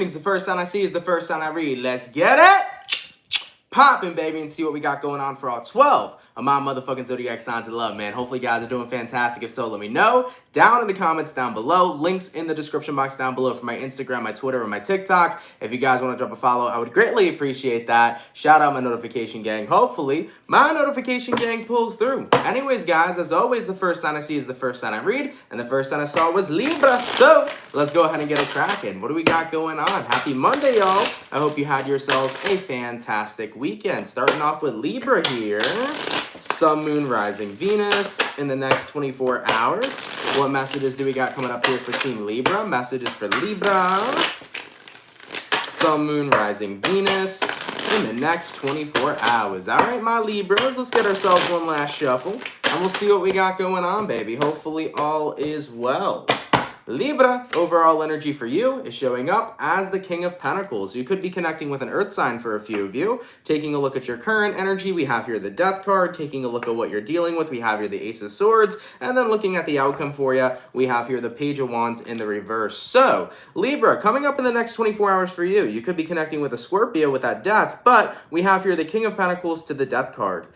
readings. The first sign I see is the first sign I read. Let's get it popping, baby, and see what we got going on for all 12 of my motherfucking zodiac signs of love, man. Hopefully you guys are doing fantastic. If so, let me know down in the comments down below. Links in the description box down below for my Instagram, my Twitter, and my TikTok. If you guys want to drop a follow, I would greatly appreciate that. Shout out my notification gang. Hopefully my notification gang pulls through. Anyways, guys, as always, the first sign I see is the first sign I read, and the first sign I saw was Libra. So let's go ahead and get it cracking. What do we got going on? Happy Monday, y'all. I hope you had yourselves a fantastic weekend. Starting off with Libra here. Sun, Moon, Rising, Venus in the next 24 hours. What messages do we got coming up here for Team Libra? Messages for Libra. Sun, Moon, Rising, Venus in the next 24 hours. All right, my Libras, let's get ourselves one last shuffle, and we'll see what we got going on, baby. Hopefully all is well. Libra, overall energy for you is showing up as the King of Pentacles. You could be connecting with an earth sign for a few of you. Taking a look at your current energy, we have here the Death card. Taking a look at what you're dealing with, we have here the Ace of Swords. And then looking at the outcome for you, we have here the Page of Wands in the reverse. So, Libra, coming up in the next 24 hours for you, you could be connecting with a Scorpio with that Death, but we have here the King of Pentacles to the Death card.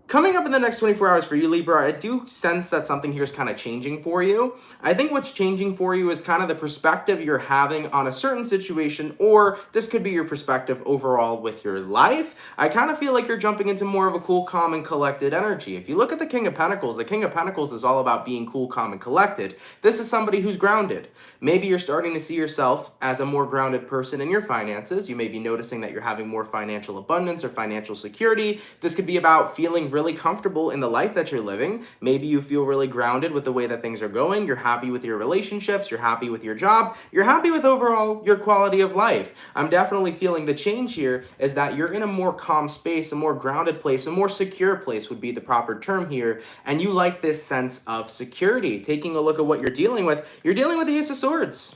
Coming up in the next 24 hours for you, Libra, I do sense that something here is kind of changing for you. I think what's changing for you is kind of the perspective you're having on a certain situation, or this could be your perspective overall with your life. I kind of feel like you're jumping into more of a cool, calm, and collected energy. If you look at the King of Pentacles, the King of Pentacles is all about being cool, calm, and collected. This is somebody who's grounded. Maybe you're starting to see yourself as a more grounded person in your finances. You may be noticing that you're having more financial abundance or financial security. This could be about feeling really comfortable in the life that you're living. Maybe you feel really grounded with the way that things are going. You're happy with your relationships. You're happy with your job. You're happy with overall your quality of life. I'm definitely feeling the change here is that you're in a more calm space, a more grounded place, a more secure place would be the proper term here. And you like this sense of security. Taking a look at what you're dealing with the Ace of Swords.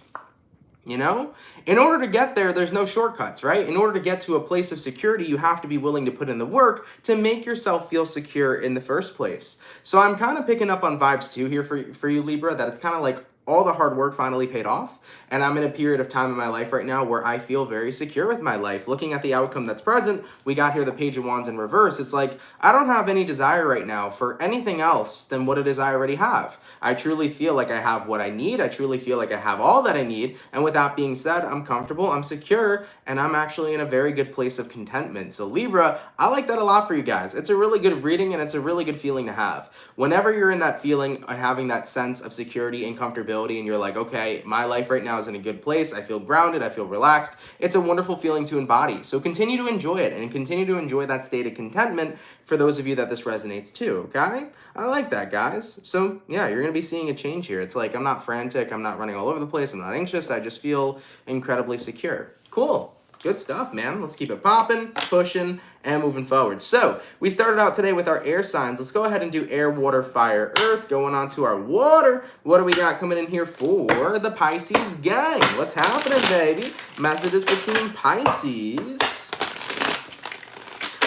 You know, in order to get there, there's no shortcuts, right? In order to get to a place of security, you have to be willing to put in the work to make yourself feel secure in the first place. So I'm kind of picking up on vibes too here for you, Libra, that it's kind of like all the hard work finally paid off, and I'm in a period of time in my life right now where I feel very secure with my life. Looking at the outcome that's present, we got here the Page of Wands in reverse. It's like, I don't have any desire right now for anything else than what it is I already have. I truly feel like I have what I need. I truly feel like I have all that I need, and with that being said, I'm comfortable, I'm secure, and I'm actually in a very good place of contentment. So Libra, I like that a lot for you guys. It's a really good reading, and it's a really good feeling to have. Whenever you're in that feeling of having that sense of security and comfortability, and you're like, okay, my life right now is in a good place. I feel grounded. I feel relaxed. It's a wonderful feeling to embody. So continue to enjoy it and continue to enjoy that state of contentment for those of you that this resonates too, okay? I like that, guys. So yeah, you're going to be seeing a change here. It's like, I'm not frantic. I'm not running all over the place. I'm not anxious. I just feel incredibly secure. Cool. Good stuff, man. Let's keep it popping, pushing, and moving forward. So, we started out today with our air signs. Let's go ahead and do air, water, fire, earth. Going on to our water. What do we got coming in here for the Pisces gang? What's happening, baby? Messages for Team Pisces.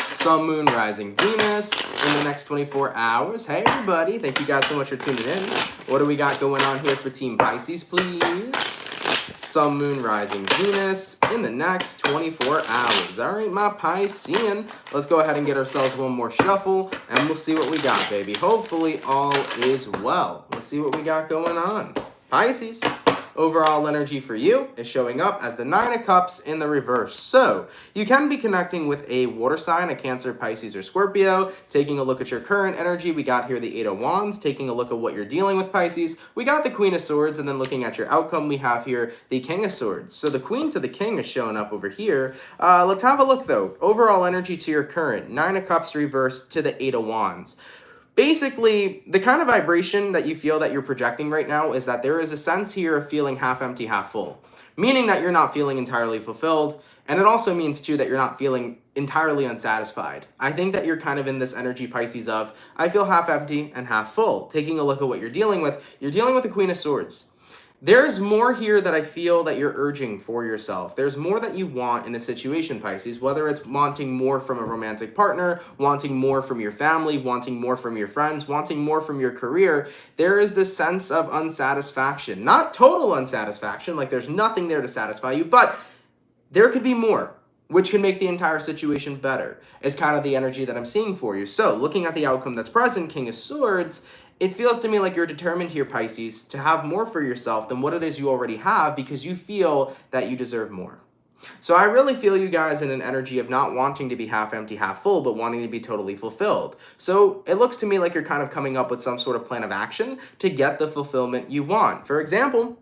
Sun, Moon, Rising, Venus in the next 24 hours. Hey, everybody. Thank you guys so much for tuning in. What do we got going on here for Team Pisces, please? Sun, Moon, Rising, Venus in the next 24 hours. All right, my Piscean. Let's go ahead and get ourselves one more shuffle, and we'll see what we got, baby. Hopefully, all is well. Let's see what we got going on. Pisces. Overall energy for you is showing up as the Nine of Cups in the reverse. So, you can be connecting with a water sign, a Cancer, Pisces, or Scorpio. Taking a look at your current energy, we got here the Eight of Wands. Taking a look at what you're dealing with, Pisces, we got the Queen of Swords. And then looking at your outcome, we have here the King of Swords. So, the Queen to the King is showing up over here. Let's have a look, though. Overall energy to your current, Nine of Cups reversed to the Eight of Wands. Basically, the kind of vibration that you feel that you're projecting right now is that there is a sense here of feeling half empty, half full. Meaning that you're not feeling entirely fulfilled. And it also means, too, that you're not feeling entirely unsatisfied. I think that you're kind of in this energy, Pisces, of I feel half empty and half full. Taking a look at what you're dealing with the Queen of Swords. There's more here that I feel that you're urging for yourself. There's more that you want in a situation, Pisces, whether it's wanting more from a romantic partner, wanting more from your family, wanting more from your friends, wanting more from your career. There is this sense of unsatisfaction. Not total unsatisfaction, like there's nothing there to satisfy you, but there could be more, which can make the entire situation better. It's kind of the energy that I'm seeing for you. So looking at the outcome that's present, King of Swords, it feels to me like you're determined here, Pisces, to have more for yourself than what it is you already have because you feel that you deserve more. So I really feel you guys in an energy of not wanting to be half empty, half full, but wanting to be totally fulfilled. So it looks to me like you're kind of coming up with some sort of plan of action to get the fulfillment you want. For example,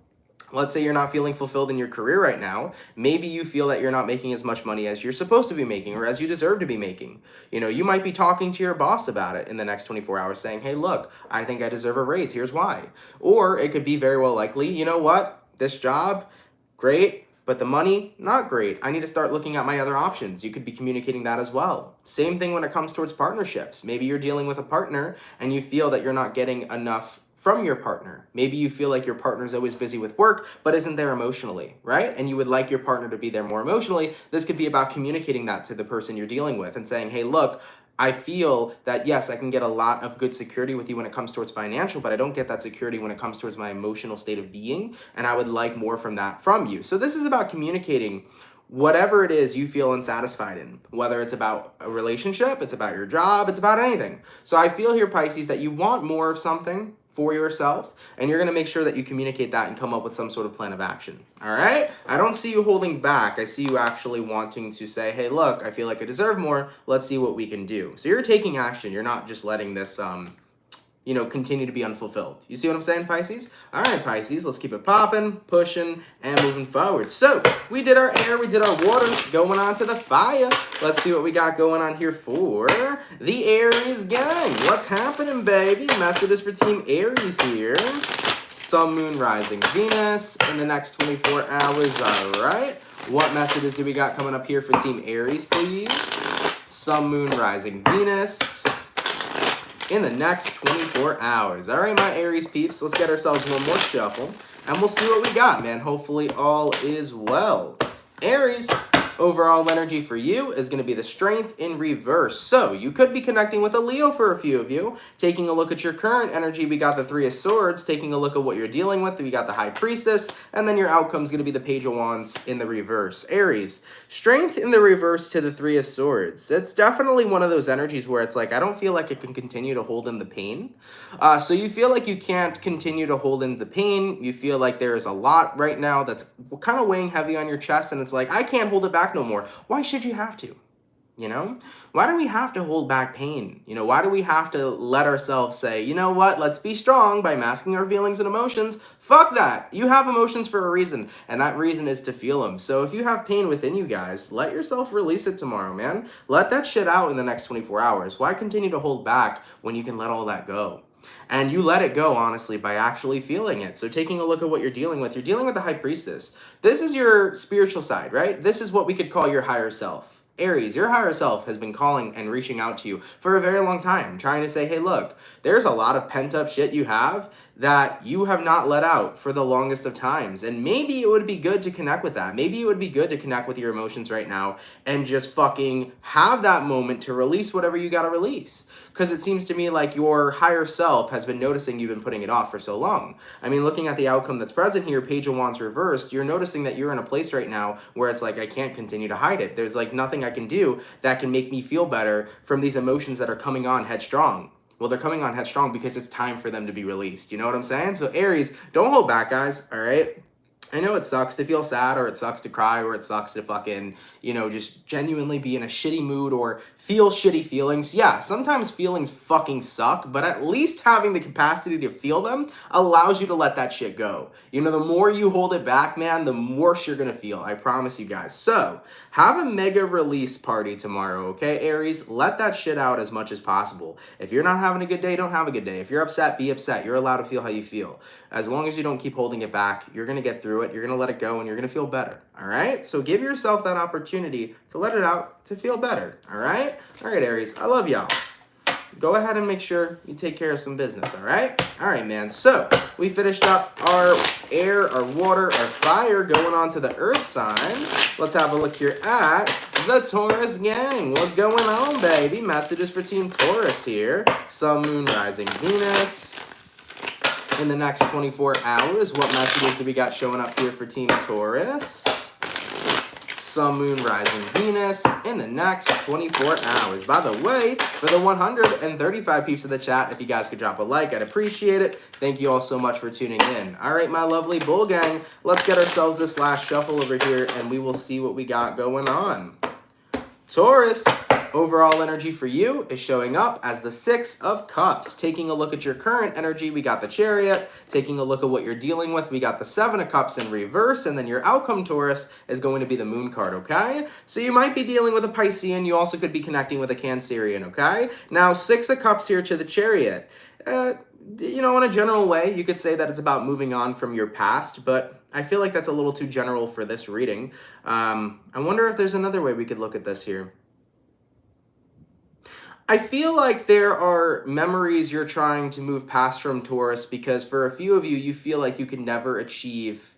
let's say you're not feeling fulfilled in your career right now. Maybe you feel that you're not making as much money as you're supposed to be making or as you deserve to be making. You know, you might be talking to your boss about it in the next 24 hours saying, hey, look, I think I deserve a raise. Here's why. Or it could be very well likely, you know what? This job, great. But the money, not great. I need to start looking at my other options. You could be communicating that as well. Same thing when it comes towards partnerships. Maybe you're dealing with a partner and you feel that you're not getting enough from your partner. Maybe you feel like your partner's always busy with work, but isn't there emotionally, right? And you would like your partner to be there more emotionally. This could be about communicating that to the person you're dealing with and saying, hey, look, I feel that, yes, I can get a lot of good security with you when it comes towards financial, but I don't get that security when it comes towards my emotional state of being, and I would like more from that from you. So this is about communicating whatever it is you feel unsatisfied in, whether it's about a relationship, it's about your job, it's about anything. So I feel here, Pisces, that you want more of something for yourself, and you're going to make sure that you communicate that and come up with some sort of plan of action. All right? I don't see you holding back. I see you actually wanting to say, hey, look, I feel like I deserve more. Let's see what we can do. So you're taking action. You're not just letting this, continue to be unfulfilled. You see what I'm saying, Pisces? All right, Pisces, let's keep it popping, pushing, and moving forward. So we did our air, we did our water, going on to the fire. Let's see what we got going on here for the Aries gang. What's happening, baby? Messages for Team Aries here. Sun, Moon, Rising, Venus in the next 24 hours. All right. What messages do we got coming up here for Team Aries, please? Sun, Moon, Rising, Venus in the next 24 hours. All right, my Aries peeps, let's get ourselves one more shuffle, and we'll see what we got, man. Hopefully all is well. Aries, overall energy for you is going to be the Strength in reverse. So you could be connecting with a Leo for a few of you. Taking a look at your current energy, we got the Three of Swords. Taking a look at what you're dealing with, we got the High Priestess. And then your outcome is going to be the Page of Wands in the reverse. Aries, Strength in the reverse to the Three of Swords. It's definitely one of those energies where it's like, I don't feel like it can continue to hold in the pain. So you feel like you can't continue to hold in the pain. You feel like there's a lot right now that's kind of weighing heavy on your chest. And it's like, I can't hold it back no more. Why should you have to? You know, why do we have to hold back pain? You know, why do we have to let ourselves say, you know what, let's be strong by masking our feelings and emotions? Fuck that. You have emotions for a reason, and that reason is to feel them. So if you have pain within you guys, let yourself release it tomorrow, man. Let that shit out in the next 24 hours. Why continue to hold back when you can let all that go? And you let it go, honestly, by actually feeling it. So taking a look at what you're dealing with the High Priestess. This is your spiritual side, right? This is what we could call your higher self. Aries, your higher self has been calling and reaching out to you for a very long time, trying to say, hey, look, there's a lot of pent-up shit you have that you have not let out for the longest of times. And maybe it would be good to connect with that. Maybe it would be good to connect with your emotions right now and just fucking have that moment to release whatever you gotta release. Because it seems to me like your higher self has been noticing you've been putting it off for so long. I mean, looking at the outcome that's present here, Page of Wands reversed, you're noticing that you're in a place right now where it's like, I can't continue to hide it. There's like nothing I can do that can make me feel better from these emotions that are coming on headstrong. Well, they're coming on headstrong because it's time for them to be released. You know what I'm saying? So Aries, don't hold back, guys, all right? I know it sucks to feel sad, or it sucks to cry, or it sucks to fucking, just genuinely be in a shitty mood or feel shitty feelings. Yeah, sometimes feelings fucking suck, but at least having the capacity to feel them allows you to let that shit go. The more you hold it back, man, the worse you're gonna feel. I promise you guys. So, have a mega release party tomorrow, okay, Aries? Let that shit out as much as possible. If you're not having a good day, don't have a good day. If you're upset, be upset. You're allowed to feel how you feel. As long as you don't keep holding it back, you're gonna get through it. You're gonna let it go, and you're gonna feel better. All right? So give yourself that opportunity to let it out, to feel better. All right? All right, Aries. I love y'all. Go ahead and make sure you take care of some business. All right? All right, man. So we finished up our air, our water, our fire, going on to the earth sign. Let's have a look here at the Taurus gang. What's going on, baby? Messages for Team Taurus here. Sun, Moon, Rising, Venus in the next 24 hours. What messages do we got showing up here for Team Taurus? Sun, Moon, Rising, Venus in the next 24 hours. By the way, for the 135 peeps in the chat, if you guys could drop a like, I'd appreciate it. Thank you all so much for tuning in. All right, my lovely bull gang, let's get ourselves this last shuffle over here, and we will see what we got going on. Taurus, overall energy for you is showing up as the Six of Cups. Taking a look at your current energy, we got the Chariot. Taking a look at what you're dealing with, we got the Seven of Cups in reverse. And then your outcome, Taurus, is going to be the Moon card, okay? So you might be dealing with a Piscean. You also could be connecting with a Cancerian, okay? Now, Six of Cups here to the Chariot. You know, in a general way, you could say that it's about moving on from your past, but I feel like that's a little too general for this reading. I wonder if there's another way we could look at this here. I feel like there are memories you're trying to move past from Taurus because for a few of you, you feel like you can never achieve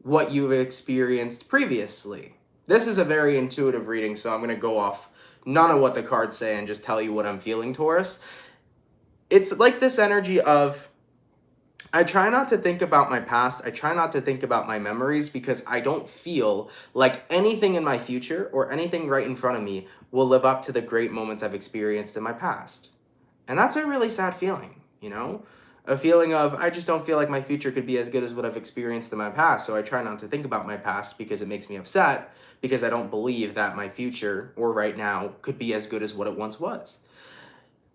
what you've experienced previously. This is a very intuitive reading, so I'm going to go off none of what the cards say and just tell you what I'm feeling, Taurus. It's like this energy of, I try not to think about my past. I try not to think about my memories because I don't feel like anything in my future or anything right in front of me will live up to the great moments I've experienced in my past. And that's a really sad feeling, you know? A feeling of, I just don't feel like my future could be as good as what I've experienced in my past. So I try not to think about my past because it makes me upset because I don't believe that my future or right now could be as good as what it once was.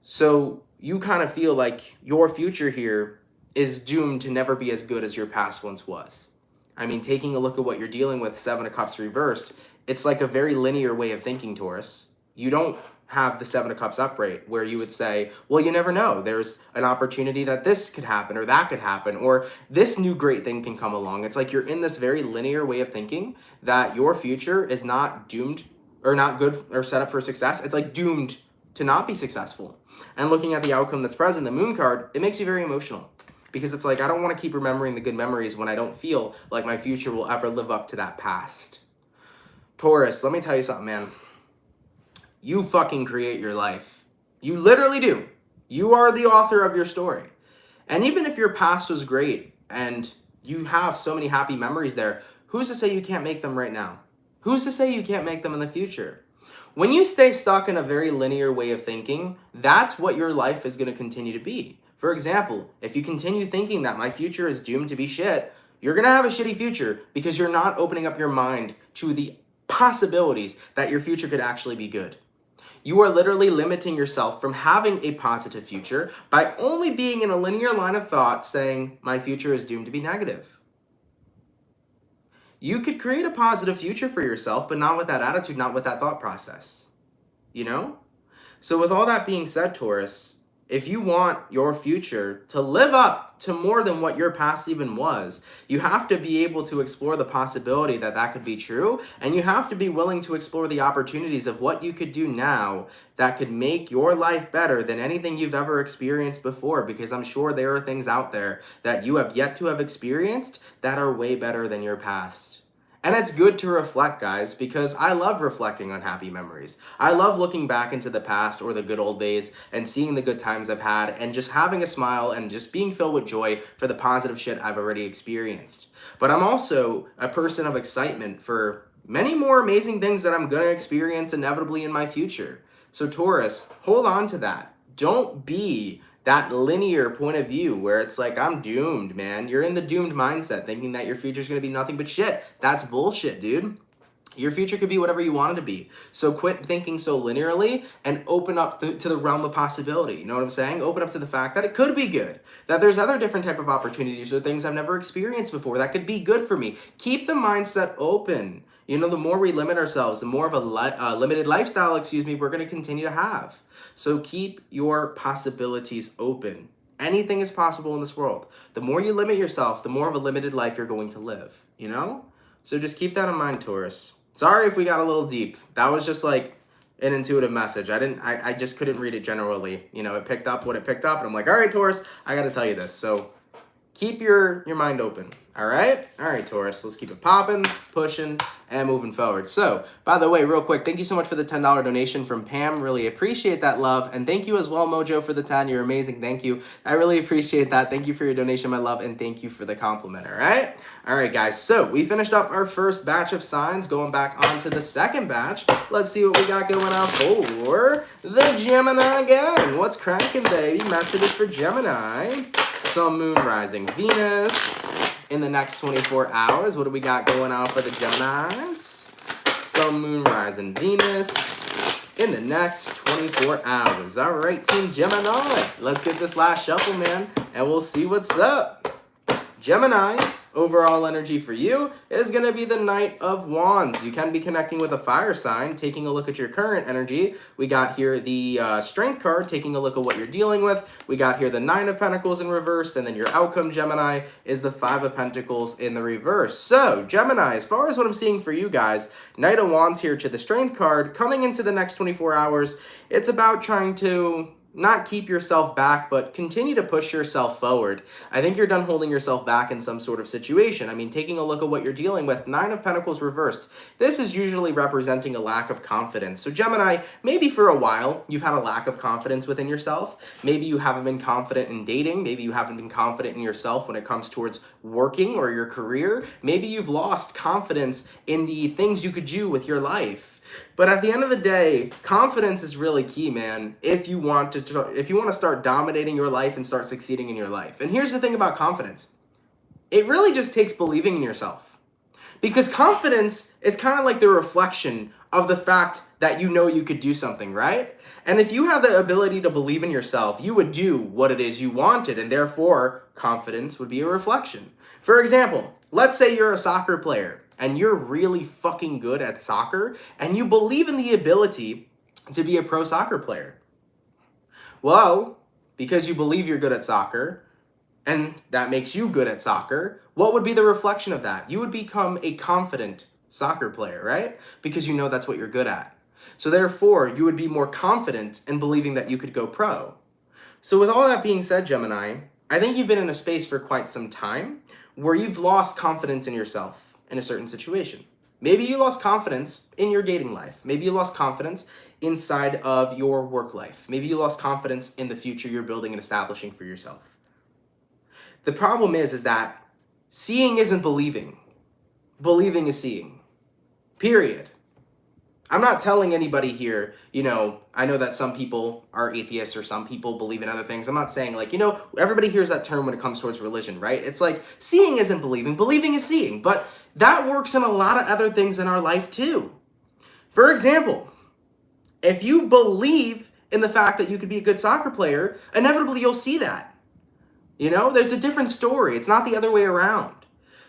So you kind of feel like your future here is doomed to never be as good as your past once was. I mean, taking a look at what you're dealing with, Seven of Cups reversed, it's like a very linear way of thinking, Taurus. You don't have the Seven of Cups upright where you would say, well, you never know. There's an opportunity that this could happen or that could happen or this new great thing can come along. It's like you're in this very linear way of thinking that your future is not doomed or not good or set up for success. It's like doomed to not be successful. And looking at the outcome that's present, the Moon card, it makes you very emotional. Because it's like, I don't want to keep remembering the good memories when I don't feel like my future will ever live up to that past. Taurus, let me tell you something, man. You fucking create your life. You literally do. You are the author of your story. And even if your past was great and you have so many happy memories there, who's to say you can't make them right now? Who's to say you can't make them in the future? When you stay stuck in a very linear way of thinking, that's what your life is going to continue to be. For example, if you continue thinking that my future is doomed to be shit, you're going to have a shitty future because you're not opening up your mind to the possibilities that your future could actually be good. You are literally limiting yourself from having a positive future by only being in a linear line of thought saying, my future is doomed to be negative. You could create a positive future for yourself, but not with that attitude, not with that thought process. You know? So with all that being said, Taurus, if you want your future to live up to more than what your past even was, you have to be able to explore the possibility that that could be true, and you have to be willing to explore the opportunities of what you could do now that could make your life better than anything you've ever experienced before, because I'm sure there are things out there that you have yet to have experienced that are way better than your past. And it's good to reflect, guys, because I love reflecting on happy memories. I love looking back into the past or the good old days and seeing the good times I've had and just having a smile and just being filled with joy for the positive shit I've already experienced. But I'm also a person of excitement for many more amazing things that I'm going to experience inevitably in my future. So Taurus, hold on to that. Don't be that linear point of view where it's like, I'm doomed, man. You're in the doomed mindset thinking that your future's going to be nothing but shit. That's bullshit, dude. Your future could be whatever you want it to be. So quit thinking so linearly and open up to the realm of possibility. You know what I'm saying? Open up to the fact that it could be good. That there's other different type of opportunities or things I've never experienced before that could be good for me. Keep the mindset open. You know, the more we limit ourselves, the more of a limited lifestyle, we're going to continue to have. So keep your possibilities open. Anything is possible in this world. The more you limit yourself, the more of a limited life you're going to live, you know? So just keep that in mind, Taurus. Sorry if we got a little deep. That was just like an intuitive message. I just couldn't read it generally. You know, it picked up what it picked up, and I'm like, all right, Taurus, I got to tell you this. So keep your mind open. All right, Taurus, let's keep it popping, pushing, and moving forward. So, by the way, real quick, thank you so much for the $10 donation from Pam. Really appreciate that love. And thank you as well, Mojo, for the 10. You're amazing. Thank you. I really appreciate that. Thank you for your donation, my love, and thank you for the compliment, all right? All right, guys, so we finished up our first batch of signs, going back on to the second batch. Let's see what we got going on for the Gemini gang. What's cracking, baby? Messages for Gemini. Sun, Moon, Rising, Venus. In the next 24 hours, what do we got going on for the Geminis? Sun, Moon, Rising, Venus. In the next 24 hours. All right, Team Gemini. Let's get this last shuffle, man, and we'll see what's up. Gemini, overall energy for you is going to be the Knight of Wands. You can be connecting with a fire sign, taking a look at your current energy. We got here the Strength card, taking a look at what you're dealing with. We got here the 9 of Pentacles in reverse, and then your outcome, Gemini, is the 5 of Pentacles in the reverse. So, Gemini, as far as what I'm seeing for you guys, Knight of Wands here to the Strength card, coming into the next 24 hours, it's about trying to not keep yourself back, but continue to push yourself forward. I think you're done holding yourself back in some sort of situation. I mean, taking a look at what you're dealing with, 9 of Pentacles reversed. This is usually representing a lack of confidence. So Gemini, maybe for a while, you've had a lack of confidence within yourself. Maybe you haven't been confident in dating. Maybe you haven't been confident in yourself when it comes towards working or your career. Maybe you've lost confidence in the things you could do with your life. But at the end of the day, confidence is really key, man, if you want to start dominating your life and start succeeding in your life. And here's the thing about confidence. It really just takes believing in yourself. Because confidence is kind of like the reflection of the fact that you know you could do something, right? And if you have the ability to believe in yourself, you would do what it is you wanted, and therefore, confidence would be a reflection. For example, let's say you're a soccer player, and you're really fucking good at soccer, and you believe in the ability to be a pro soccer player. Well, because you believe you're good at soccer, and that makes you good at soccer, what would be the reflection of that? You would become a confident soccer player, right? Because you know that's what you're good at. So therefore, you would be more confident in believing that you could go pro. So with all that being said, Gemini, I think you've been in a space for quite some time where you've lost confidence in yourself in a certain situation. Maybe you lost confidence in your dating life. Maybe you lost confidence inside of your work life. Maybe you lost confidence in the future you're building and establishing for yourself. The problem is that seeing isn't believing. Believing is seeing. Period. I'm not telling anybody here, I know that some people are atheists or some people believe in other things. I'm not saying everybody hears that term when it comes towards religion, right? It's like seeing isn't believing, believing is seeing. But that works in a lot of other things in our life too. For example, if you believe in the fact that you could be a good soccer player, inevitably you'll see that. There's a different story. It's not the other way around.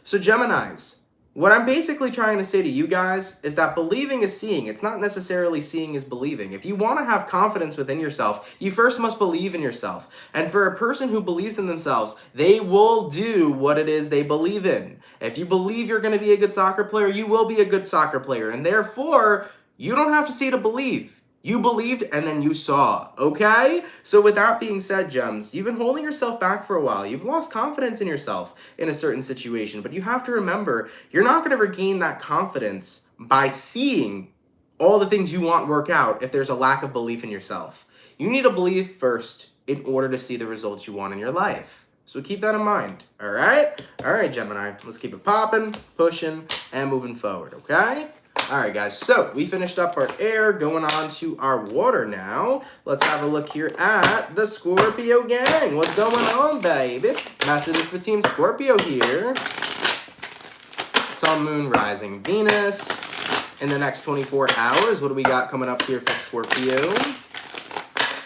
So Geminis, what I'm basically trying to say to you guys is that believing is seeing. It's not necessarily seeing is believing. If you want to have confidence within yourself, you first must believe in yourself. And for a person who believes in themselves, they will do what it is they believe in. If you believe you're going to be a good soccer player, you will be a good soccer player. And therefore, you don't have to see to believe. You believed and then you saw, okay? So with that being said, Gems, you've been holding yourself back for a while. You've lost confidence in yourself in a certain situation, but you have to remember, you're not going to regain that confidence by seeing all the things you want work out if there's a lack of belief in yourself. You need to believe first in order to see the results you want in your life. So keep that in mind, all right? All right, Gemini, let's keep it popping, pushing, and moving forward, okay? All right, guys, so we finished up our air, going on to our water now. Let's have a look here at the Scorpio gang. What's going on, baby? Messages for Team Scorpio here. Sun, Moon, Rising, Venus. In the next 24 hours, what do we got coming up here for Scorpio?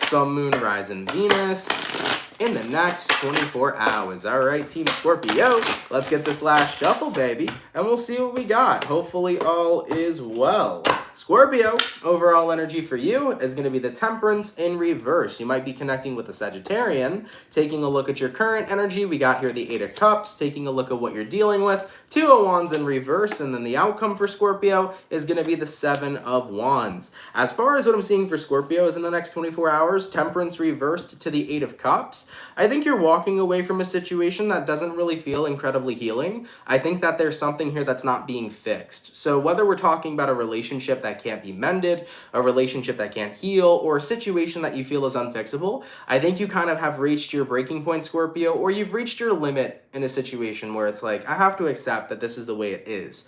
Sun, Moon, Rising, Venus. In the next 24 hours. All right, Team Scorpio, let's get this last shuffle, baby, and we'll see what we got. Hopefully all is well. Scorpio, overall energy for you is going to be the Temperance in reverse. You might be connecting with a Sagittarian, taking a look at your current energy. We got here the Eight of Cups, taking a look at what you're dealing with. Two of Wands in reverse, and then the outcome for Scorpio is going to be the Seven of Wands. As far as what I'm seeing for Scorpio is in the next 24 hours, Temperance reversed to the Eight of Cups. I think you're walking away from a situation that doesn't really feel incredibly healing. I think that there's something here that's not being fixed. So whether we're talking about a relationship that can't be mended, a relationship that can't heal, or a situation that you feel is unfixable, I think you kind of have reached your breaking point, Scorpio, or you've reached your limit in a situation where it's like, I have to accept that this is the way it is.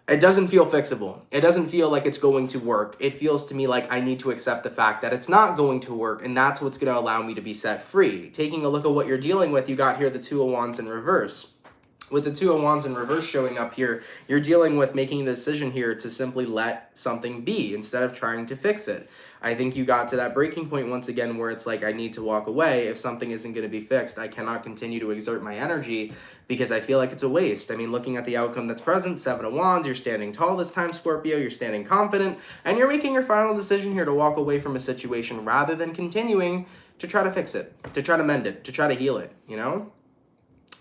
It doesn't feel fixable. It doesn't feel like it's going to work. It feels to me like I need to accept the fact that it's not going to work, and that's what's going to allow me to be set free. Taking a look at what you're dealing with, you got here the Two of Wands in reverse. With the Two of Wands in reverse showing up here, you're dealing with making the decision here to simply let something be instead of trying to fix it. I think you got to that breaking point once again where it's like, I need to walk away. If something isn't going to be fixed, I cannot continue to exert my energy because I feel like it's a waste. I mean, looking at the outcome that's present, Seven of Wands, you're standing tall this time, Scorpio, you're standing confident, and you're making your final decision here to walk away from a situation rather than continuing to try to fix it, to try to mend it, to try to heal it, you know?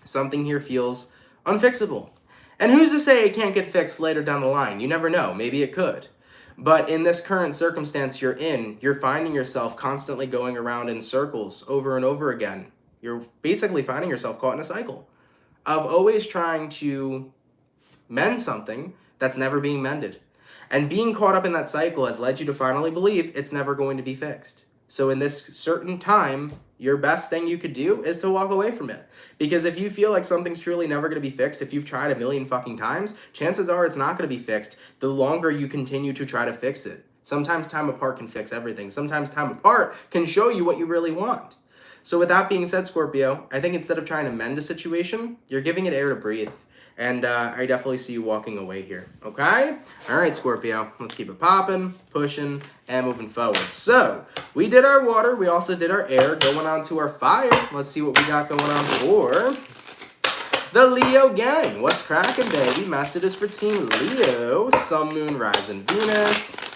Something here feels unfixable. And who's to say it can't get fixed later down the line? You never know. Maybe it could. But in this current circumstance you're in, you're finding yourself constantly going around in circles over and over again. You're basically finding yourself caught in a cycle of always trying to mend something that's never being mended. And being caught up in that cycle has led you to finally believe it's never going to be fixed. So in this certain time, your best thing you could do is to walk away from it. Because if you feel like something's truly never going to be fixed, if you've tried a million fucking times, chances are it's not going to be fixed the longer you continue to try to fix it. Sometimes time apart can fix everything. Sometimes time apart can show you what you really want. So with that being said, Scorpio, I think instead of trying to mend a situation, you're giving it air to breathe. And I definitely see you walking away here, okay? All right, Scorpio, let's keep it popping, pushing, and moving forward. So, we did our water. We also did our air. Going on to our fire. Let's see what we got going on for the Leo gang. What's cracking, baby? Messages for Team Leo. Sun, Moon, Rising, Venus.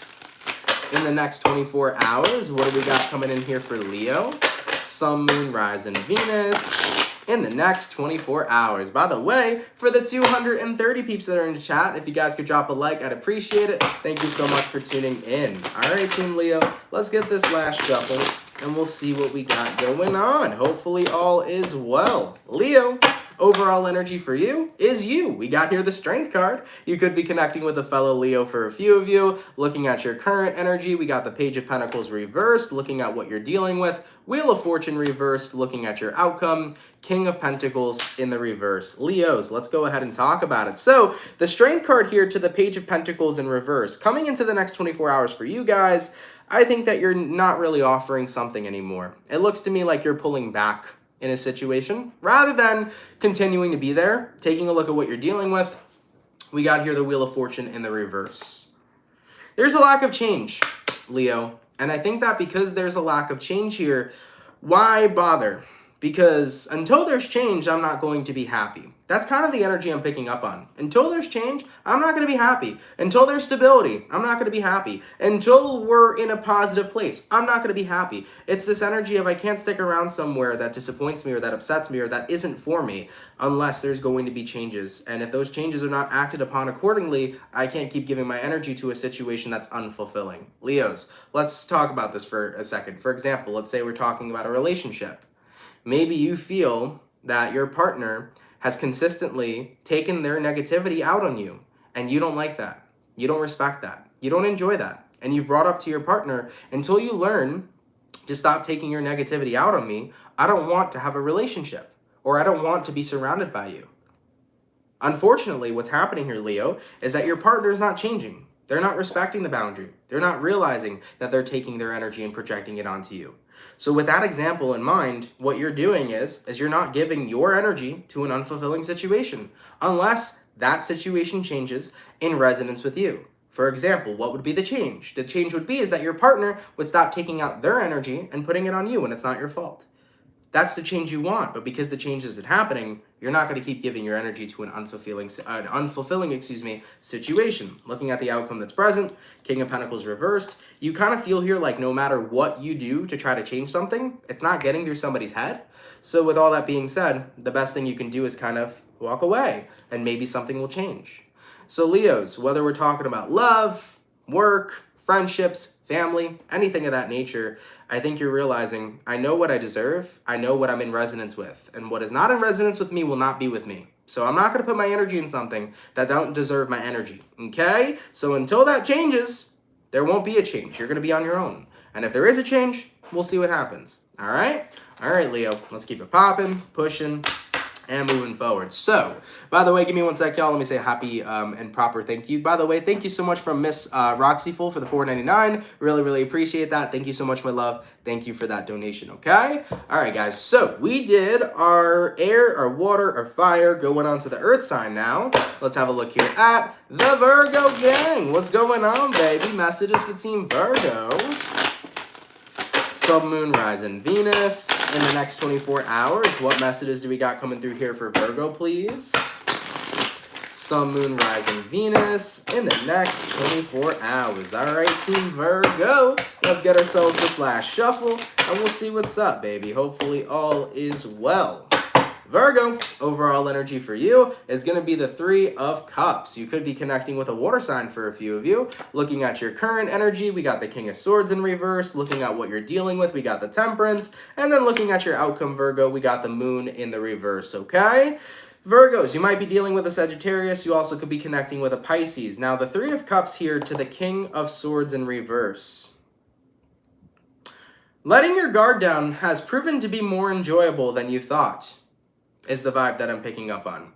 In the next 24 hours, what do we got coming in here for Leo? Sun, Moon, Rising, Venus. In the next 24 hours. By the way, for the 230 peeps that are in the chat, if you guys could drop a like, I'd appreciate it. Thank you so much for tuning in. All right, Team Leo, let's get this last shuffle, and we'll see what we got going on. Hopefully all is well. Leo, overall energy for you is you. We got here the Strength card. You could be connecting with a fellow Leo for a few of you. Looking at your current energy, we got the Page of Pentacles reversed, looking at what you're dealing with. Wheel of Fortune reversed, looking at your outcome. King of Pentacles in the reverse. Leos, let's go ahead and talk about it. So, the Strength card here to the Page of Pentacles in reverse. Coming into the next 24 hours for you guys, I think that you're not really offering something anymore. It looks to me like you're pulling back in a situation rather than continuing to be there. Taking a look at what you're dealing with, we got here the Wheel of Fortune in the reverse. There's a lack of change, Leo. And I think that because there's a lack of change here, why bother? Because until there's change, I'm not going to be happy. That's kind of the energy I'm picking up on. Until there's change, I'm not going to be happy. Until there's stability, I'm not going to be happy. Until we're in a positive place, I'm not going to be happy. It's this energy of I can't stick around somewhere that disappoints me or that upsets me or that isn't for me unless there's going to be changes. And if those changes are not acted upon accordingly, I can't keep giving my energy to a situation that's unfulfilling. Leos, let's talk about this for a second. For example, let's say we're talking about a relationship. Maybe you feel that your partner has consistently taken their negativity out on you, and you don't like that. You don't respect that. You don't enjoy that. And you've brought up to your partner, until you learn to stop taking your negativity out on me, I don't want to have a relationship, or I don't want to be surrounded by you. Unfortunately, what's happening here, Leo, is that your partner is not changing. They're not respecting the boundary. They're not realizing that they're taking their energy and projecting it onto you. So with that example in mind, what you're doing is you're not giving your energy to an unfulfilling situation unless that situation changes in resonance with you. For example, what would be the change? The change would be is that your partner would stop taking out their energy and putting it on you when it's not your fault. that's the change you want. But because the change isn't happening, you're not going to keep giving your energy to an unfulfilling situation. Looking at the outcome that's present, King of Pentacles reversed, you kind of feel here like no matter what you do to try to change something, it's not getting through somebody's head. So with all that being said, the best thing you can do is kind of walk away, and maybe something will change. So Leos, whether we're talking about love, work, friendships, family, anything of that nature, I think you're realizing, I know what I deserve, I know what I'm in resonance with, and what is not in resonance with me will not be with me. So I'm not going to put my energy in something that don't deserve my energy, okay? So until that changes, there won't be a change. You're going to be on your own. And if there is a change, we'll see what happens, all right? All right, Leo, let's keep it popping, pushing, and moving forward. So, by the way, give me one sec, y'all. Let me say happy and proper thank you. By the way, thank you so much from Miss Roxyful for the $4.99. Really, really appreciate that. Thank you so much, my love. Thank you for that donation, okay? All right, guys. So, we did our air, our water, our fire, going on to the earth sign now. Let's have a look here at the Virgo gang. What's going on, baby? Messages for Team Virgo. Sun, Moon, Rising, Venus in the next 24 hours. What messages do we got coming through here for Virgo, please? Sun, Moon, Rising, Venus in the next 24 hours. All right, Team Virgo, let's get ourselves this last shuffle, and we'll see what's up, baby. Hopefully all is well. Virgo, overall energy for you is going to be the Three of Cups. You could be connecting with a water sign for a few of you. Looking at your current energy, we got the King of Swords in reverse. Looking at what you're dealing with, we got the Temperance. And then looking at your outcome, Virgo, we got the Moon in the reverse, okay? Virgos, you might be dealing with a Sagittarius. You also could be connecting with a Pisces. Now, the Three of Cups here to the King of Swords in reverse. Letting your guard down has proven to be more enjoyable than you thought, is the vibe that I'm picking up on.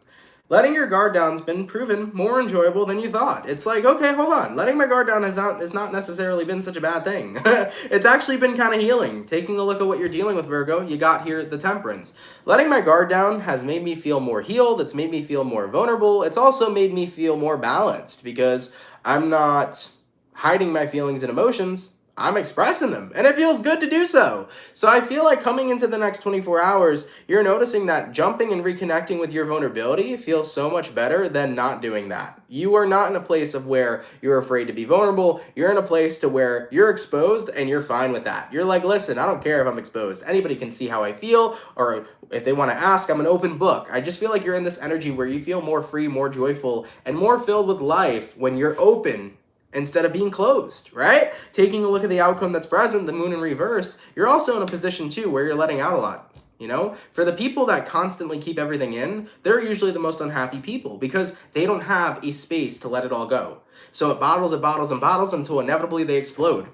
Letting your guard down's been proven more enjoyable than you thought. It's like, okay, hold on. Letting my guard down has not necessarily been such a bad thing. It's actually been kind of healing. Taking a look at what you're dealing with, Virgo, you got here the Temperance. Letting my guard down has made me feel more healed. It's made me feel more vulnerable. It's also made me feel more balanced because I'm not hiding my feelings and emotions. I'm expressing them, and it feels good to do so. So I feel like coming into the next 24 hours, you're noticing that jumping and reconnecting with your vulnerability feels so much better than not doing that. You are not in a place of where you're afraid to be vulnerable. You're in a place to where you're exposed and you're fine with that. You're like, listen, I don't care if I'm exposed. Anybody can see how I feel, or if they want to ask, I'm an open book. I just feel like you're in this energy where you feel more free, more joyful, and more filled with life when you're open instead of being closed, right? Taking a look at the outcome that's present, the Moon in reverse, you're also in a position too where you're letting out a lot. You know, for the people that constantly keep everything in, they're usually the most unhappy people because they don't have a space to let it all go. So it bottles and bottles and bottles until inevitably they explode.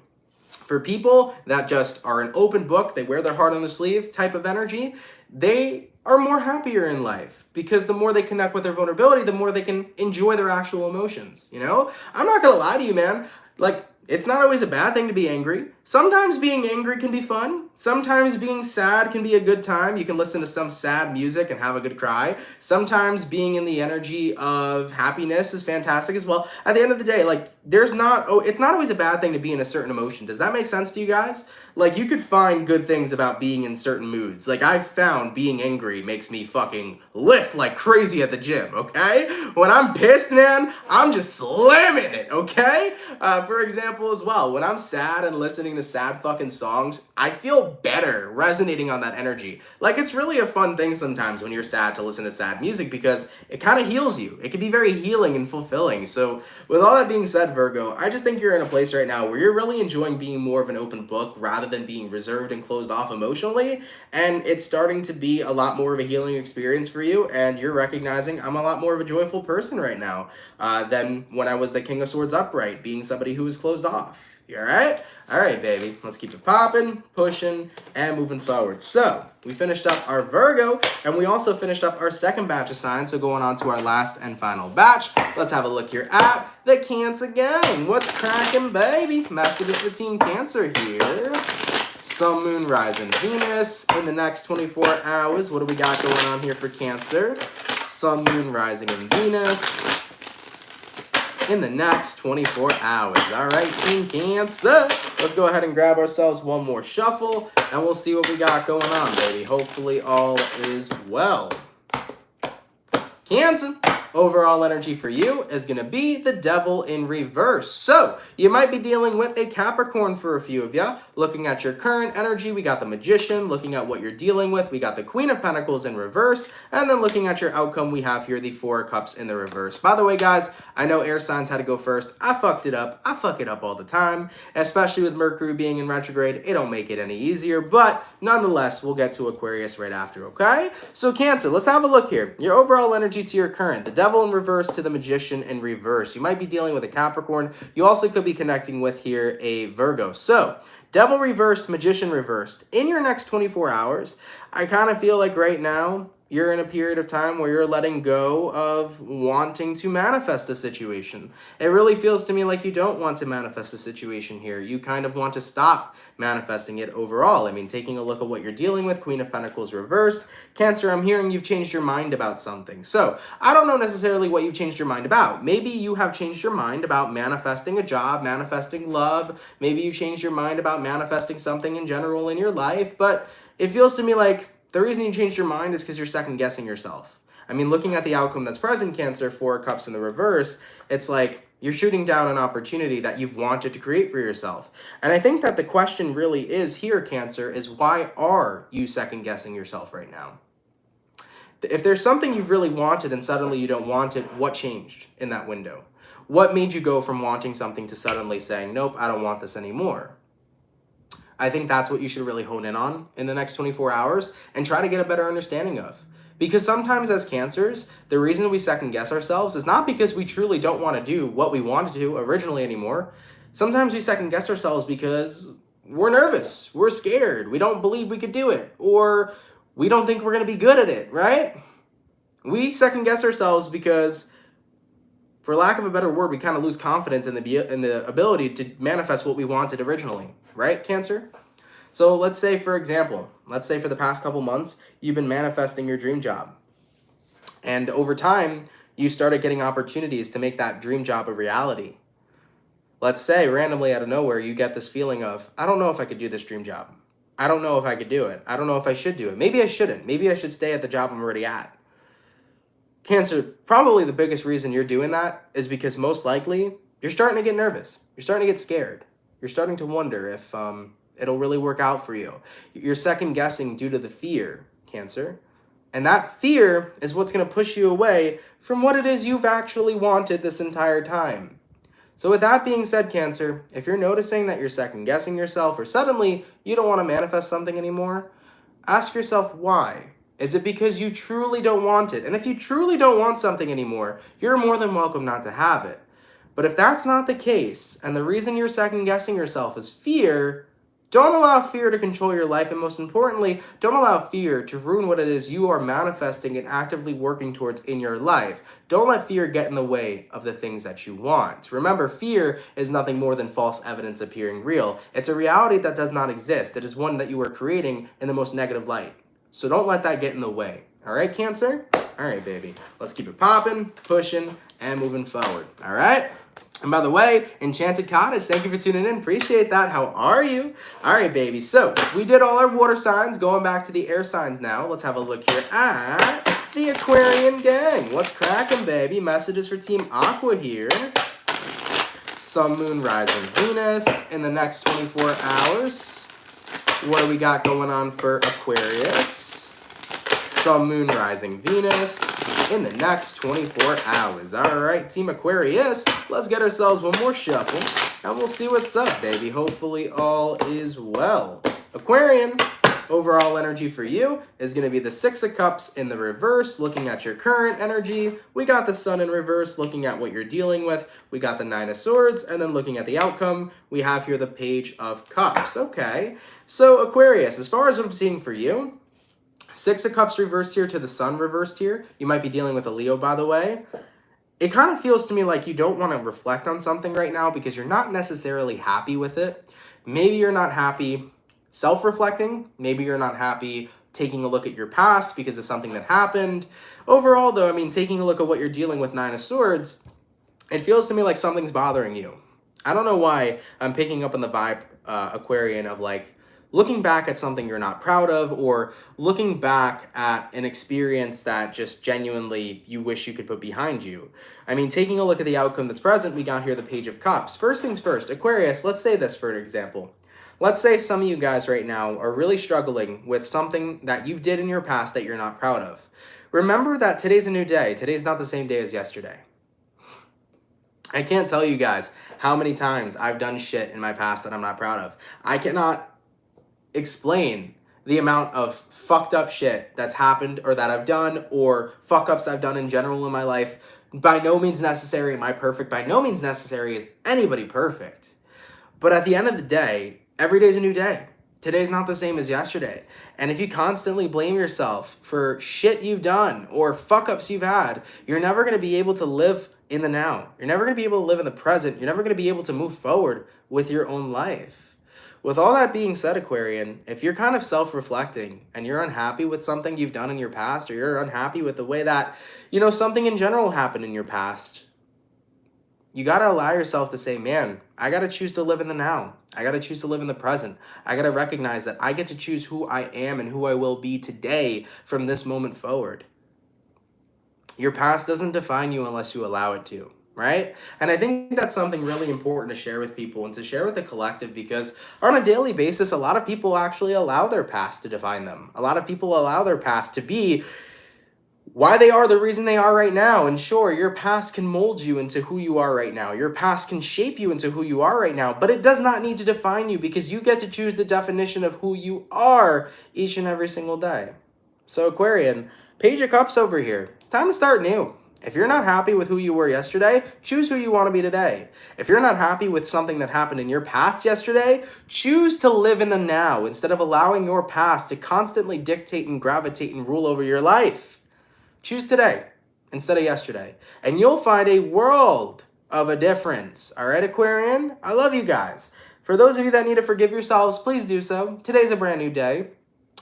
For people that just are an open book, they wear their heart on their sleeve type of energy, they are more happier in life because the more they connect with their vulnerability, the more they can enjoy their actual emotions, you know? I'm not gonna lie to you, man. Like, it's not always a bad thing to be angry. Sometimes being angry can be fun. Sometimes being sad can be a good time. You can listen to some sad music and have a good cry. Sometimes being in the energy of happiness is fantastic as well. At the end of the day, like, it's not always a bad thing to be in a certain emotion. Does that make sense to you guys? Like, you could find good things about being in certain moods. Like, I've found being angry makes me fucking lift like crazy at the gym, okay? When I'm pissed, man, I'm just slamming it, okay? For example, as well, when I'm sad and listening to sad fucking songs, I feel better resonating on that energy. Like, it's really a fun thing sometimes when you're sad to listen to sad music because it kind of heals you. It can be very healing and fulfilling. So with all that being said, Virgo, I just think you're in a place right now where you're really enjoying being more of an open book rather than being reserved and closed off emotionally. And it's starting to be a lot more of a healing experience for you. And you're recognizing I'm a lot more of a joyful person right now than when I was the King of Swords upright, being somebody who was closed off. You all right? All right, baby. Let's keep it popping, pushing, and moving forward. So we finished up our Virgo, and we also finished up our second batch of signs. So going on to our last and final batch, let's have a look here at the Cancer gang. What's cracking, baby? Messages for Team Cancer here. Sun, Moon, Rising, Venus in the next 24 hours. What do we got going on here for Cancer? Sun, Moon, Rising, and Venus in the next 24 hours. All right, Team Cancer. Let's go ahead and grab ourselves one more shuffle, and we'll see what we got going on, baby. Hopefully all is well. Cancer, overall energy for you is going to be the Devil in reverse. So, you might be dealing with a Capricorn for a few of you. Looking at your current energy, we got the Magician. Looking at what you're dealing with, we got the Queen of Pentacles in reverse. And then looking at your outcome, we have here the Four of Cups in the reverse. By the way, guys, I know air signs had to go first. I fucked it up. I fuck it up all the time, especially with Mercury being in retrograde. It don't make it any easier, but nonetheless, we'll get to Aquarius right after, okay? So, Cancer, let's have a look here. Your overall energy to your current, the Devil in reverse to the Magician in reverse. You might be dealing with a Capricorn. You also could be connecting with here a Virgo. So, Devil reversed, Magician reversed. In your next 24 hours, I kind of feel like right now, you're in a period of time where you're letting go of wanting to manifest a situation. It really feels to me like you don't want to manifest a situation here. You kind of want to stop manifesting it overall. I mean, taking a look at what you're dealing with, Queen of Pentacles reversed. Cancer, I'm hearing you've changed your mind about something. So, I don't know necessarily what you've changed your mind about. Maybe you have changed your mind about manifesting a job, manifesting love. Maybe you changed your mind about manifesting something in general in your life. But it feels to me like the reason you changed your mind is because you're second-guessing yourself. I mean, looking at the outcome that's present, Cancer, Four of Cups in the reverse, it's like you're shooting down an opportunity that you've wanted to create for yourself. And I think that the question really is here, Cancer, is why are you second-guessing yourself right now? If there's something you've really wanted and suddenly you don't want it, what changed in that window? What made you go from wanting something to suddenly saying, nope, I don't want this anymore? I think that's what you should really hone in on in the next 24 hours and try to get a better understanding of. Because sometimes as Cancers, the reason we second guess ourselves is not because we truly don't want to do what we wanted to do originally anymore. Sometimes we second guess ourselves because we're nervous, we're scared, we don't believe we could do it, or we don't think we're going to be good at it, right? We second guess ourselves because, for lack of a better word, we kind of lose confidence in the ability to manifest what we wanted originally. Right, Cancer? So let's say, for example, let's say for the past couple months, you've been manifesting your dream job. And over time, you started getting opportunities to make that dream job a reality. Let's say, randomly out of nowhere, you get this feeling of, I don't know if I could do this dream job. I don't know if I could do it. I don't know if I should do it. Maybe I shouldn't. Maybe I should stay at the job I'm already at. Cancer, probably the biggest reason you're doing that is because most likely, you're starting to get nervous. You're starting to get scared. You're starting to wonder if it'll really work out for you. You're second guessing due to the fear, Cancer. And that fear is what's going to push you away from what it is you've actually wanted this entire time. So with that being said, Cancer, if you're noticing that you're second guessing yourself or suddenly you don't want to manifest something anymore, ask yourself why. Is it because you truly don't want it? And if you truly don't want something anymore, you're more than welcome not to have it. But if that's not the case, and the reason you're second-guessing yourself is fear, don't allow fear to control your life, and most importantly, don't allow fear to ruin what it is you are manifesting and actively working towards in your life. Don't let fear get in the way of the things that you want. Remember, fear is nothing more than false evidence appearing real. It's a reality that does not exist. It is one that you are creating in the most negative light. So don't let that get in the way. All right, Cancer? All right, baby. Let's keep it popping, pushing, and moving forward. All right? And by the way, Enchanted Cottage, thank you for tuning in. Appreciate that. How are you? All right, baby. So we did all our water signs. Going back to the air signs now. Let's have a look here at the Aquarian gang. What's cracking, baby? Messages for Team Aqua here. Sun, Moon, Rising, Venus in the next 24 hours. What do we got going on for Aquarius? Sun, Moon, Rising, Venus in the next 24 hours. All right, Team Aquarius, let's get ourselves one more shuffle, and we'll see what's up, baby. Hopefully all is well. Aquarian, overall energy for you is going to be the Six of Cups in the reverse, looking at your current energy. We got the Sun in reverse, looking at what you're dealing with. We got the Nine of Swords, and then looking at the outcome, we have here the Page of Cups. Okay, so Aquarius, as far as what I'm seeing for you, Six of Cups reversed here to the Sun reversed here. You might be dealing with a Leo, by the way. It kind of feels to me like you don't want to reflect on something right now because you're not necessarily happy with it. Maybe you're not happy self-reflecting. Maybe you're not happy taking a look at your past because of something that happened. Overall, though, I mean, taking a look at what you're dealing with, Nine of Swords, it feels to me like something's bothering you. I don't know why I'm picking up on the vibe, Aquarian, of like looking back at something you're not proud of, or looking back at an experience that just genuinely you wish you could put behind you. I mean, taking a look at the outcome that's present, we got here the Page of Cups. First things first, Aquarius, let's say this for an example. Let's say some of you guys right now are really struggling with something that you did in your past that you're not proud of. Remember that today's a new day. Today's not the same day as yesterday. I can't tell you guys how many times I've done shit in my past that I'm not proud of. I cannot explain the amount of fucked up shit that's happened or that I've done, or fuck ups I've done in general in my life. By no means necessary am I perfect. By no means necessary is anybody perfect. But at the end of the day, every day's a new day. Today's not the same as yesterday. And if you constantly blame yourself for shit you've done or fuck ups you've had, you're never going to be able to live in the now. You're never going to be able to live in the present. You're never going to be able to move forward with your own life. With all that being said, Aquarian, if you're kind of self-reflecting and you're unhappy with something you've done in your past, or you're unhappy with the way that, something in general happened in your past, you got to allow yourself to say, man, I got to choose to live in the now. I got to choose to live in the present. I got to recognize that I get to choose who I am and who I will be today from this moment forward. Your past doesn't define you unless you allow it to, right? And I think that's something really important to share with people and to share with the collective, because on a daily basis, a lot of people actually allow their past to define them. A lot of people allow their past to be why they are the reason they are right now. And sure, your past can mold you into who you are right now. Your past can shape you into who you are right now, but it does not need to define you, because you get to choose the definition of who you are each and every single day. So Aquarian, Page of Cups over here. It's time to start new. If you're not happy with who you were yesterday, choose who you want to be today. If you're not happy with something that happened in your past yesterday, choose to live in the now instead of allowing your past to constantly dictate and gravitate and rule over your life. Choose today instead of yesterday, and you'll find a world of a difference. All right, Aquarian? I love you guys. For those of you that need to forgive yourselves, please do so. Today's a brand new day.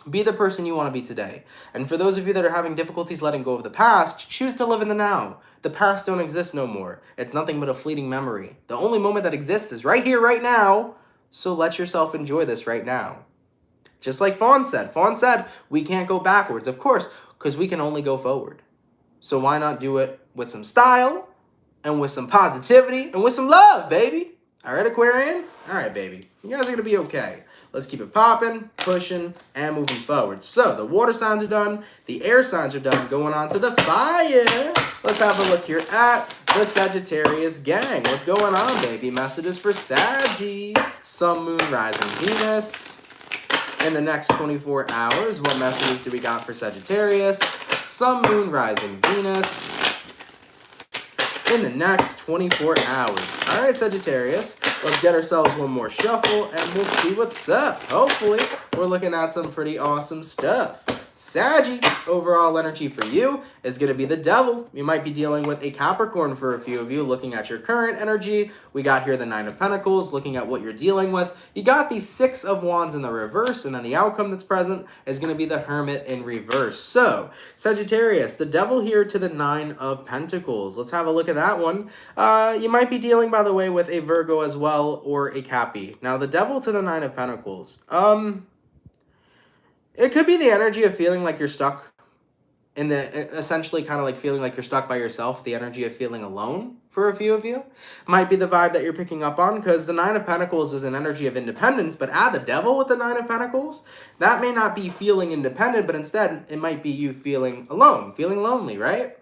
Be the person you want to be today. And for those of you that are having difficulties letting go of the past, choose to live in the now. The past don't exist no more. It's nothing but a fleeting memory. The only moment that exists is right here, right now. So let yourself enjoy this right now. Just like Fawn said. Fawn said, we can't go backwards, of course, because we can only go forward. So why not do it with some style and with some positivity and with some love, baby? All right, Aquarian? All right, baby. You guys are going to be okay. Let's keep it popping, pushing, and moving forward. So the water signs are done. The air signs are done. Going on to the fire. Let's have a look here at the Sagittarius gang. What's going on, baby? Messages for Saggy. Sun, Moon, Rising, Venus. In the next 24 hours, what messages do we got for Sagittarius? Sun, Moon, Rising, Venus. In the next 24 hours. All right, Sagittarius, let's get ourselves one more shuffle and we'll see what's up. Hopefully, we're looking at some pretty awesome stuff. Saggy, overall energy for you is going to be the Devil. You might be dealing with a Capricorn for a few of you, looking at your current energy. We got here the Nine of Pentacles, looking at what you're dealing with. You got the Six of Wands in the reverse, and then the outcome that's present is going to be the Hermit in reverse. So, Sagittarius, the Devil here to the Nine of Pentacles. Let's have a look at that one. You might be dealing, by the way, with a Virgo as well, or a Cappy. Now, the Devil to the Nine of Pentacles. It could be the energy of feeling like you're stuck in essentially kind of like feeling like you're stuck by yourself, the energy of feeling alone for a few of you. Might be the vibe that you're picking up on, because the Nine of Pentacles is an energy of independence, but add the Devil with the Nine of Pentacles, that may not be feeling independent, but instead it might be you feeling alone, feeling lonely, right?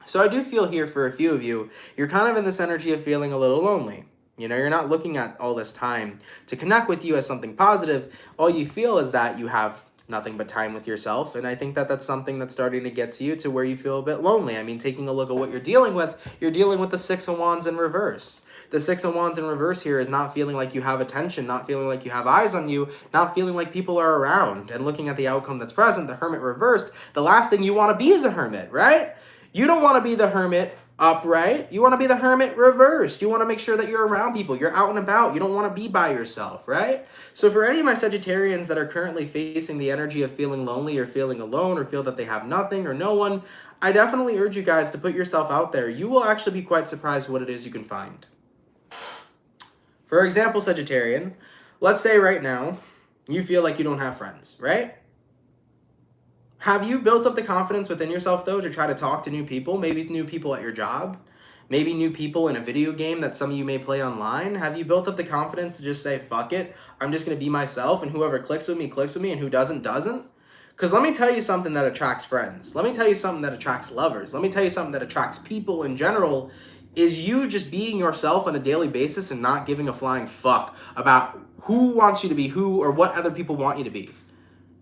So I do feel here for a few of you, you're kind of in this energy of feeling a little lonely. You're not looking at all this time to connect with you as something positive. All you feel is that you have nothing but time with yourself, and I think that that's something that's starting to get to you to where you feel a bit lonely. I mean, taking a look at what you're dealing with the Six of Wands in reverse. The Six of Wands in reverse here is not feeling like you have attention, not feeling like you have eyes on you, not feeling like people are around. And looking at the outcome that's present, the Hermit reversed, the last thing you want to be is a hermit, right? You don't want to be the hermit upright. You want to be the hermit reversed. You want to make sure that you're around people. You're out and about. You don't want to be by yourself, right? So for any of my Sagittarians that are currently facing the energy of feeling lonely or feeling alone or feel that they have nothing or no one, I definitely urge you guys to put yourself out there. You will actually be quite surprised what it is you can find. For example, Sagittarian, let's say right now you feel like you don't have friends, right? Have you built up the confidence within yourself, though, to try to talk to new people? Maybe new people at your job? Maybe new people in a video game that some of you may play online? Have you built up the confidence to just say, fuck it, I'm just going to be myself, and whoever clicks with me, and who doesn't, doesn't? Because let me tell you something that attracts friends. Let me tell you something that attracts lovers. Let me tell you something that attracts people in general, is you just being yourself on a daily basis and not giving a flying fuck about who wants you to be who or what other people want you to be.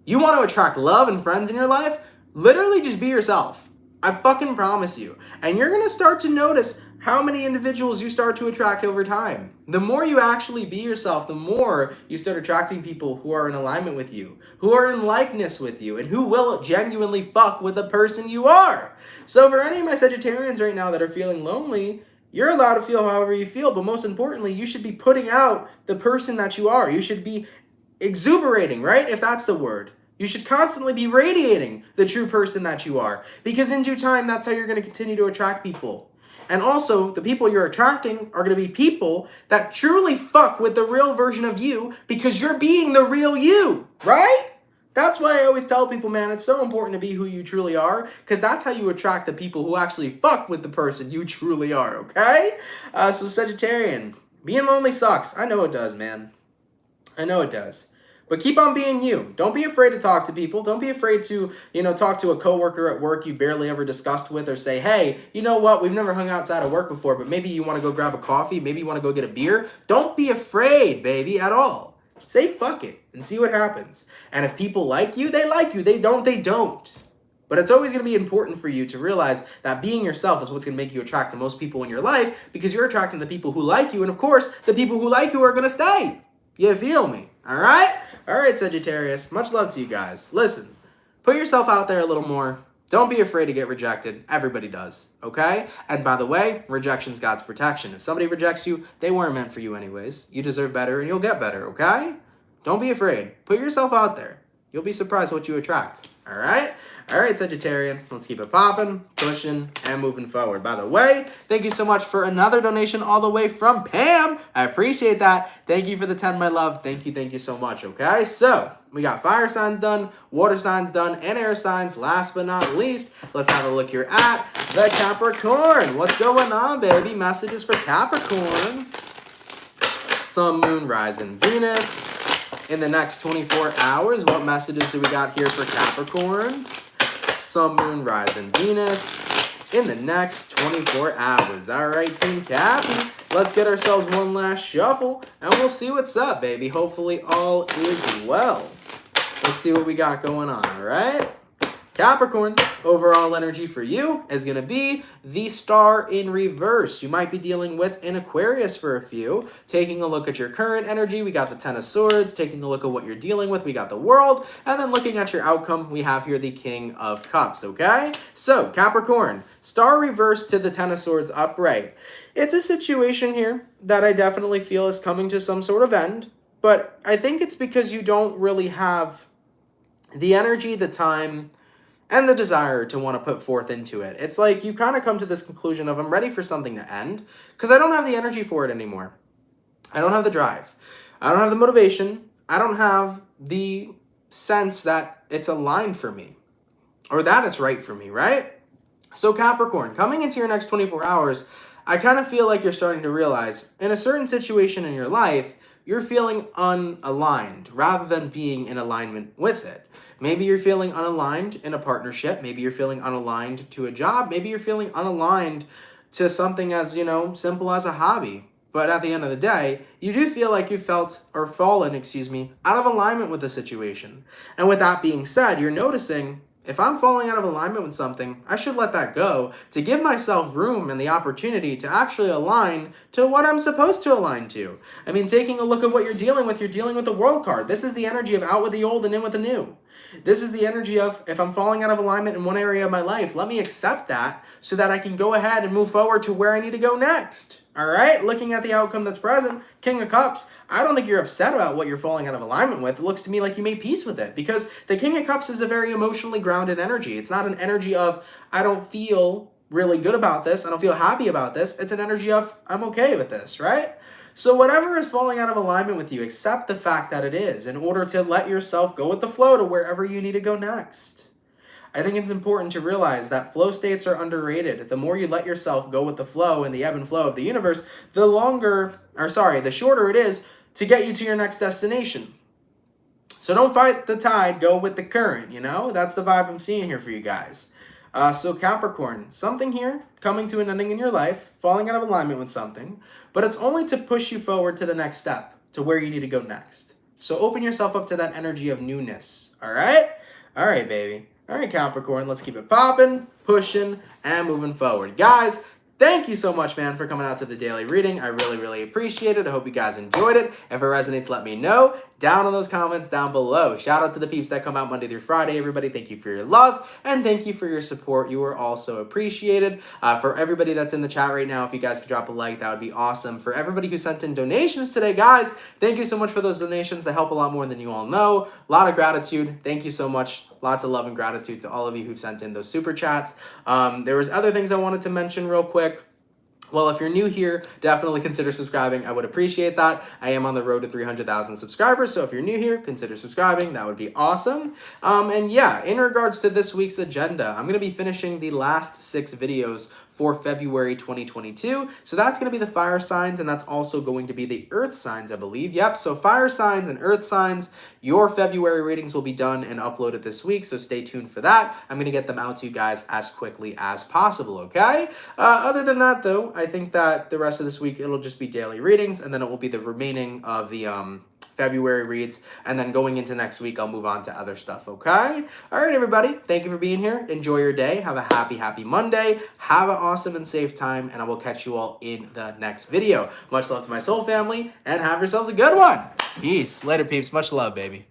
You want to attract love and friends in your life? Literally just be yourself. I fucking promise you. And you're going to start to notice how many individuals you start to attract over time. The more you actually be yourself, the more you start attracting people who are in alignment with you, who are in likeness with you, and who will genuinely fuck with the person you are. So for any of my Sagittarians right now that are feeling lonely, you're allowed to feel however you feel, but most importantly, you should be putting out the person that you are. You should be exuberating, right? If that's the word. You should constantly be radiating the true person that you are, because in due time, that's how you're going to continue to attract people. And also, the people you're attracting are going to be people that truly fuck with the real version of you because you're being the real you, right? That's why I always tell people, man, it's so important to be who you truly are, because that's how you attract the people who actually fuck with the person you truly are, okay? So Sagittarian, being lonely sucks. I know it does, man. I know it does. But keep on being you. Don't be afraid to talk to people. Don't be afraid to, talk to a coworker at work you barely ever discussed with, or say, hey, you know what? We've never hung outside of work before, but maybe you want to go grab a coffee. Maybe you want to go get a beer. Don't be afraid, baby, at all. Say fuck it and see what happens. And if people like you, they like you. They don't, they don't. But it's always going to be important for you to realize that being yourself is what's going to make you attract the most people in your life, because you're attracting the people who like you. And of course, the people who like you are going to stay. You feel me? All right? All right, Sagittarius. Much love to you guys. Listen, put yourself out there a little more. Don't be afraid to get rejected. Everybody does, okay? And by the way, rejection's God's protection. If somebody rejects you, they weren't meant for you anyways. You deserve better and you'll get better, okay? Don't be afraid. Put yourself out there. You'll be surprised what you attract, all right? All right, Sagittarian, let's keep it popping, pushing, and moving forward. By the way, thank you so much for another donation all the way from Pam. I appreciate that. Thank you for the 10, my love. Thank you so much, okay? So, we got fire signs done, water signs done, and air signs. Last but not least, let's have a look here at the Capricorn. What's going on, baby? Messages for Capricorn. Sun, Moon, Rising, Venus. In the next 24 hours, what messages do we got here for Capricorn? Sun, Moon, Rising, Venus. In the next 24 hours. All right, Team Cappy. Let's get ourselves one last shuffle, and we'll see what's up, baby. Hopefully all is well. Let's see what we got going on, all right? Capricorn, overall energy for you is going to be the Star in reverse. You might be dealing with an Aquarius for a few. Taking a look at your current energy, we got the Ten of Swords. Taking a look at what you're dealing with, we got the World. And then looking at your outcome, we have here the King of Cups, okay? So, Capricorn, Star reverse to the Ten of Swords upright. It's a situation here that I definitely feel is coming to some sort of end. But I think it's because you don't really have the energy, the time, and the desire to want to put forth into it. It's like you kind of come to this conclusion of, I'm ready for something to end because I don't have the energy for it anymore. I don't have the drive. I don't have the motivation. I don't have the sense that it's aligned for me or that it's right for me, right? So Capricorn, coming into your next 24 hours, I kind of feel like you're starting to realize in a certain situation in your life, you're feeling unaligned rather than being in alignment with it. Maybe you're feeling unaligned in a partnership. Maybe you're feeling unaligned to a job. Maybe you're feeling unaligned to something as, simple as a hobby. But at the end of the day, you do feel like you fallen, out of alignment with the situation. And with that being said, you're noticing If I'm falling out of alignment with something, I should let that go to give myself room and the opportunity to actually align to what I'm supposed to align to. I mean, taking a look at what you're dealing with the world card. This is the energy of out with the old and in with the new. This is the energy of, if I'm falling out of alignment in one area of my life, let me accept that so that I can go ahead and move forward to where I need to go next. All right, looking at the outcome that's present, King of Cups, I don't think you're upset about what you're falling out of alignment with. It looks to me like you made peace with it, because the King of Cups is a very emotionally grounded energy. It's not an energy of, I don't feel really good about this, I don't feel happy about this. It's an energy of, I'm okay with this, right? So whatever is falling out of alignment with you, accept the fact that it is, in order to let yourself go with the flow to wherever you need to go next. I think it's important to realize that flow states are underrated. The more you let yourself go with the flow and the ebb and flow of the universe, the shorter it is to get you to your next destination. So don't fight the tide, go with the current, you know? That's the vibe I'm seeing here for you guys. So Capricorn, something here coming to an ending in your life, falling out of alignment with something, but it's only to push you forward to the next step, to where you need to go next. So open yourself up to that energy of newness, all right? All right, baby. All right, Capricorn, let's keep it popping, pushing, and moving forward. Guys, thank you so much, man, for coming out to the daily reading. I really, really appreciate it. I hope you guys enjoyed it. If it resonates, let me know down in those comments down below. Shout out to the peeps that come out Monday through Friday, everybody. Thank you for your love, and thank you for your support. You are also appreciated. For everybody that's in the chat right now, if you guys could drop a like, that would be awesome. For everybody who sent in donations today, guys, thank you so much for those donations. They help a lot more than you all know. A lot of gratitude. Thank you so much. Lots of love and gratitude to all of you who've sent in those super chats. There was other things I wanted to mention real quick. Well, if you're new here, definitely consider subscribing. I would appreciate that. I am on the road to 300,000 subscribers, so if you're new here, consider subscribing. That would be awesome. And yeah, in regards to this week's agenda, I'm going to be finishing the last 6 videos for February 2022. So that's going to be the fire signs, and that's also going to be the earth signs, I believe. Yep, so fire signs and earth signs, your February readings will be done and uploaded this week, so stay tuned for that. I'm going to get them out to you guys as quickly as possible, okay? Other than that, though, I think that the rest of this week, it'll just be daily readings, and then it will be the remaining of the February reads, and then going into next week, I'll move on to other stuff, okay? All right, everybody, thank you for being here. Enjoy your day. Have a happy, happy Monday. Have an awesome and safe time, and I will catch you all in the next video. Much love to my soul family, and have yourselves a good one. Peace. Later, peeps. Much love, baby.